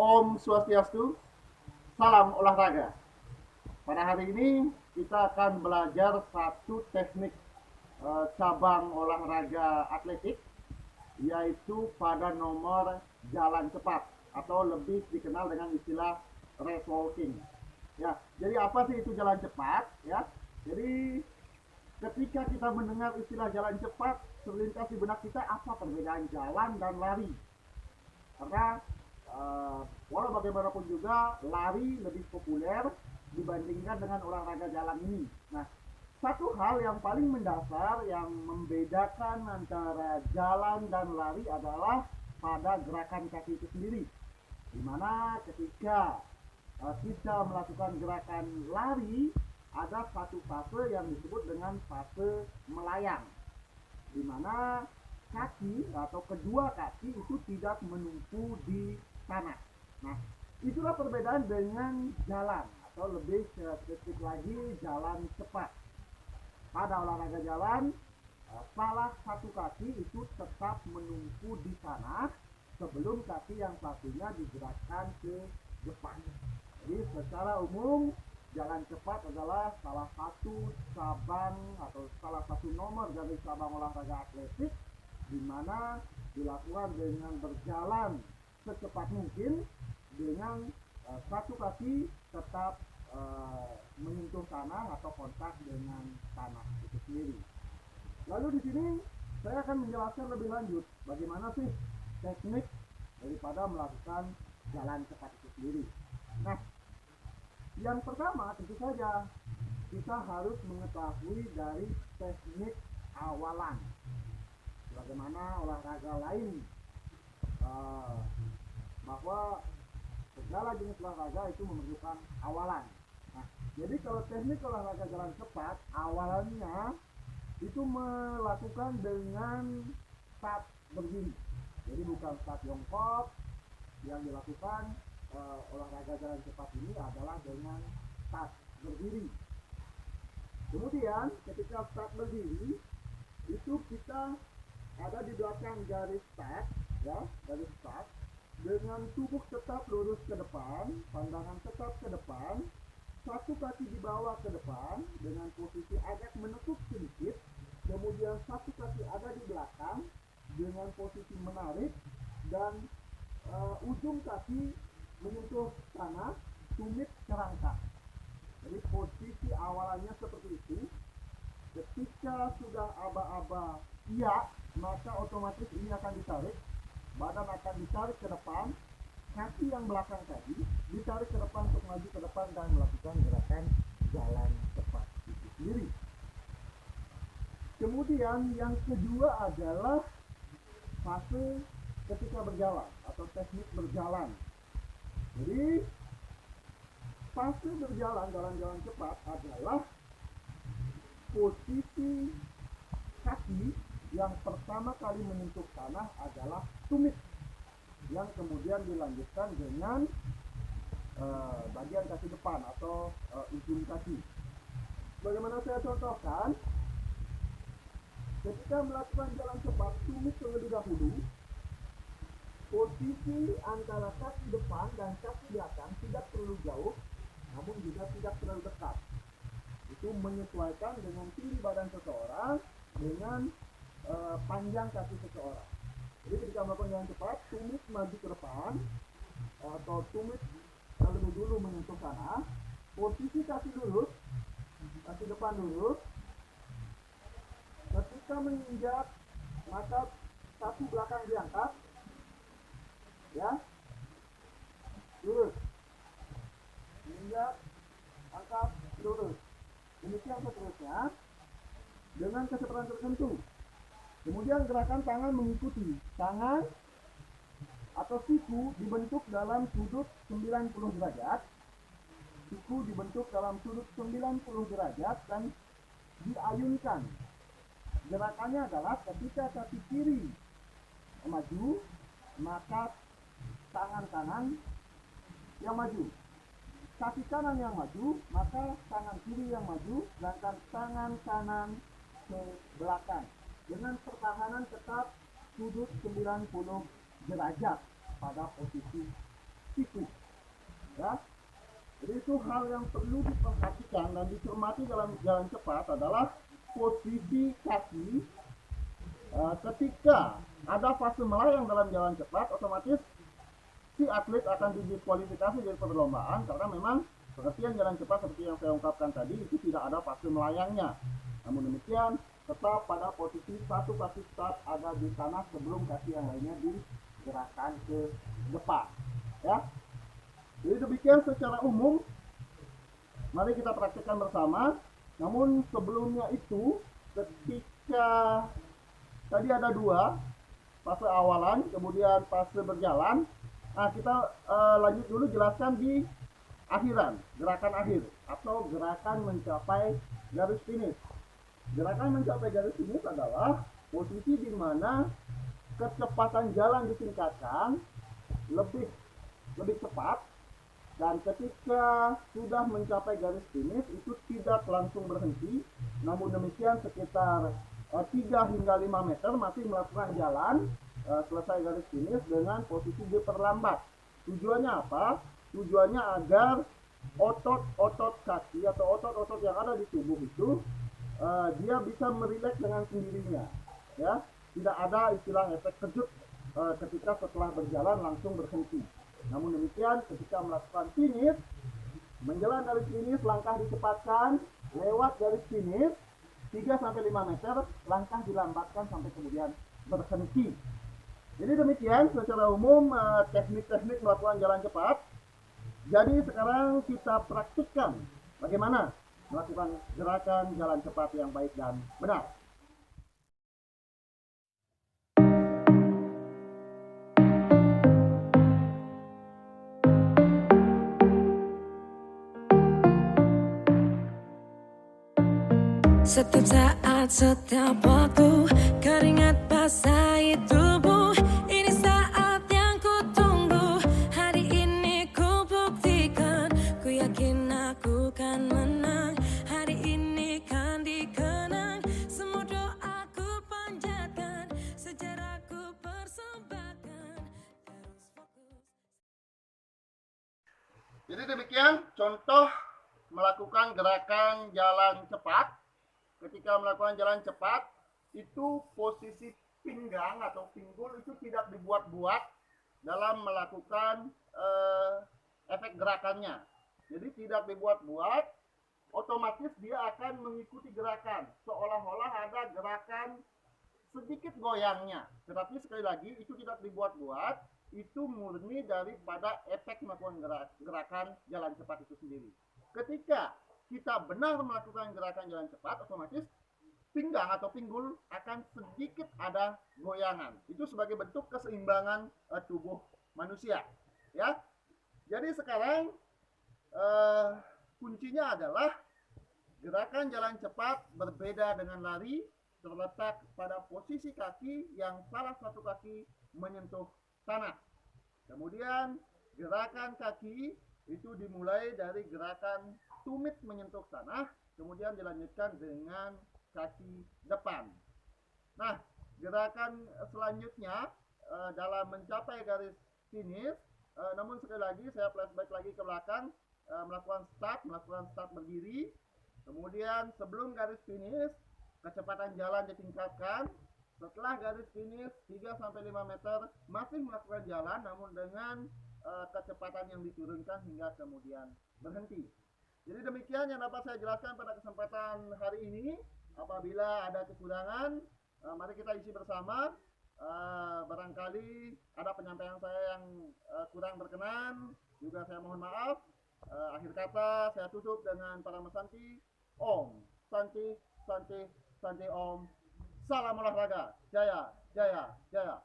Om Swastiastu, salam olahraga. Pada hari ini kita akan belajar satu teknik cabang olahraga atletik, yaitu pada nomor jalan cepat atau lebih dikenal dengan istilah race walking. Ya, jadi apa sih itu jalan cepat? Ya, jadi ketika kita mendengar istilah jalan cepat, terlintas di benak kita apa perbedaan jalan dan lari? Karena walau bagaimanapun juga lari lebih populer dibandingkan dengan olahraga jalan ini. Nah, satu hal yang paling mendasar yang membedakan antara jalan dan lari adalah pada gerakan kaki itu sendiri. Dimana ketika kita melakukan gerakan lari, ada satu fase yang disebut dengan fase melayang, di mana kaki atau kedua kaki itu tidak menumpu di tanah. Nah, itulah perbedaan dengan jalan atau lebih spesifik lagi jalan cepat. Pada olahraga jalan, salah satu kaki itu tetap menumpu di tanah sebelum kaki yang satunya digerakkan ke depan. Jadi secara umum jalan cepat adalah salah satu cabang atau salah satu nomor dari cabang olahraga atletik di mana dilakukan dengan berjalan secepat mungkin dengan satu kaki tetap menyentuh tanah atau kontak dengan tanah itu sendiri. Lalu di sini saya akan menjelaskan lebih lanjut bagaimana sih teknik daripada melakukan jalan cepat itu sendiri. Nah, yang pertama tentu saja kita harus mengetahui dari teknik awalan. Bagaimana olahraga lain bahwa segala jenis olahraga itu memerlukan awalan. Nah, jadi kalau teknik olahraga jalan cepat awalannya itu melakukan dengan start berdiri. Jadi bukan start jongkok, yang dilakukan olahraga jalan cepat ini adalah dengan start berdiri. Kemudian ketika start berdiri itu kita ada di belakang garis start, ya, garis start dengan tubuh tetap lurus ke depan, pandangan tetap ke depan, satu kaki dibawa ke depan dengan posisi agak menekuk sedikit, kemudian satu kaki ada di belakang dengan posisi menarik dan ujung kaki menyentuh tanah, tumit kerangka. Jadi posisi awalannya seperti itu. Ketika sudah aba-aba iya, maka otomatis ini akan ditarik, badan akan ditarik ke depan, kaki yang belakang tadi ditarik ke depan untuk maju ke depan dan melakukan gerakan jalan cepat itu sendiri. Kemudian yang kedua adalah fase ketika berjalan atau teknik berjalan. Jadi fase berjalan jalan-jalan cepat adalah posisi kaki yang pertama kali menyentuh tanah adalah tumit, yang kemudian dilanjutkan dengan bagian kaki depan atau ujung kaki. Bagaimana saya contohkan? Ketika melakukan jalan cepat, tumit terlebih dahulu. Posisi antara kaki depan dan kaki belakang tidak terlalu jauh, namun juga tidak terlalu dekat. Itu menyesuaikan dengan tinggi badan seseorang dengan panjang kaki seseorang. Jadi ketika melakukan jalan cepat, tumit maju ke depan atau tumit terlebih dulu menyentuh tanah. Posisi kaki lurus, kaki depan lurus. Ketika menginjak, maka kaki belakang diangkat, ya, lurus, menginjak, angkat, lurus. Demikian seterusnya dengan kecepatan tertentu. Kemudian gerakan tangan mengikuti. Tangan atau siku dibentuk dalam sudut 90 derajat. Siku dibentuk dalam sudut 90 derajat dan diayunkan. Gerakannya adalah ketika kaki kiri maju, maka tangan kanan yang maju. Kaki kanan yang maju, maka tangan kiri yang maju, sedangkan tangan kanan ke belakang. Dengan pertahanan tetap sudut 90 derajat pada posisi siku. Ya, jadi itu hal yang perlu diperhatikan dan dicermati dalam jalan cepat adalah posisi kaki. Ketika ada fase melayang dalam jalan cepat, otomatis si atlet akan didiskualifikasi dari perlombaan karena memang pengertian jalan cepat seperti yang saya ungkapkan tadi itu tidak ada fase melayangnya. Namun demikian, tetap pada posisi satu kaki start ada di tanah sebelum kaki yang lainnya digerakkan ke depan. Ya, jadi demikian secara umum. Mari kita praktekkan bersama. Namun sebelumnya itu, ketika tadi ada dua, fase awalan, kemudian fase berjalan. Nah, kita lanjut dulu jelaskan di akhiran, gerakan akhir atau gerakan mencapai garis finish. Gerakan mencapai garis finish adalah posisi di mana kecepatan jalan ditingkatkan lebih cepat, dan ketika sudah mencapai garis finish itu tidak langsung berhenti, namun demikian sekitar 3 hingga 5 meter masih melakukan jalan selesai garis finish dengan posisi diperlambat. Tujuannya apa? Tujuannya agar otot-otot kaki atau otot-otot yang ada di tubuh itu dia bisa merileks dengan sendirinya. Ya, tidak ada istilah efek kejut ketika setelah berjalan langsung berhenti. Namun demikian ketika melakukan finish, menjelang garis finish langkah dicepatkan, lewat garis finish 3-5 meter langkah dilambatkan sampai kemudian berhenti. Jadi demikian secara umum teknik-teknik melakukan jalan cepat. Jadi sekarang kita praktikkan bagaimana melakukan gerakan jalan cepat yang baik dan benar. Setiap saat, setiap waktu, keringat basahi tubuh. Ini saat yang ku tunggu. Hari ini ku buktikan, ku yakin aku kan menang. Hari ini kan dikenang, semua doaku panjatkan, sejarahku persembahkan. Terus fokus. Jadi demikian contoh melakukan gerakan jalan cepat. Ketika melakukan jalan cepat, itu posisi pinggang atau pinggul itu tidak dibuat-buat dalam melakukan efek gerakannya. Jadi tidak dibuat-buat, otomatis dia akan mengikuti gerakan, seolah-olah ada gerakan sedikit goyangnya. Tetapi sekali lagi, itu tidak dibuat-buat, itu murni daripada efek melakukan gerakan jalan cepat itu sendiri. Ketika kita benar melakukan gerakan jalan cepat, otomatis pinggang atau pinggul akan sedikit ada goyangan. Itu sebagai bentuk keseimbangan tubuh manusia. Ya, jadi sekarang kuncinya adalah gerakan jalan cepat berbeda dengan lari, terletak pada posisi kaki yang salah satu kaki menyentuh tanah. Kemudian gerakan kaki itu dimulai dari gerakan tumit menyentuh tanah, kemudian dilanjutkan dengan kaki depan. Nah, gerakan selanjutnya dalam mencapai garis finish, namun sekali lagi saya flashback lagi ke belakang, melakukan start berdiri, kemudian sebelum garis finish kecepatan jalan ditingkatkan. Setelah garis finish 3-5 meter masih melakukan jalan, namun dengan kecepatan yang diturunkan hingga kemudian berhenti. Jadi demikian yang dapat saya jelaskan pada kesempatan hari ini. Apabila ada kekurangan, mari kita isi bersama. Barangkali ada penyampaian saya yang kurang berkenan, juga saya mohon maaf. Akhir kata saya tutup dengan Parama Santi. Om Santi Santi Santi Om. Salam olahraga. Jaya, jaya, jaya.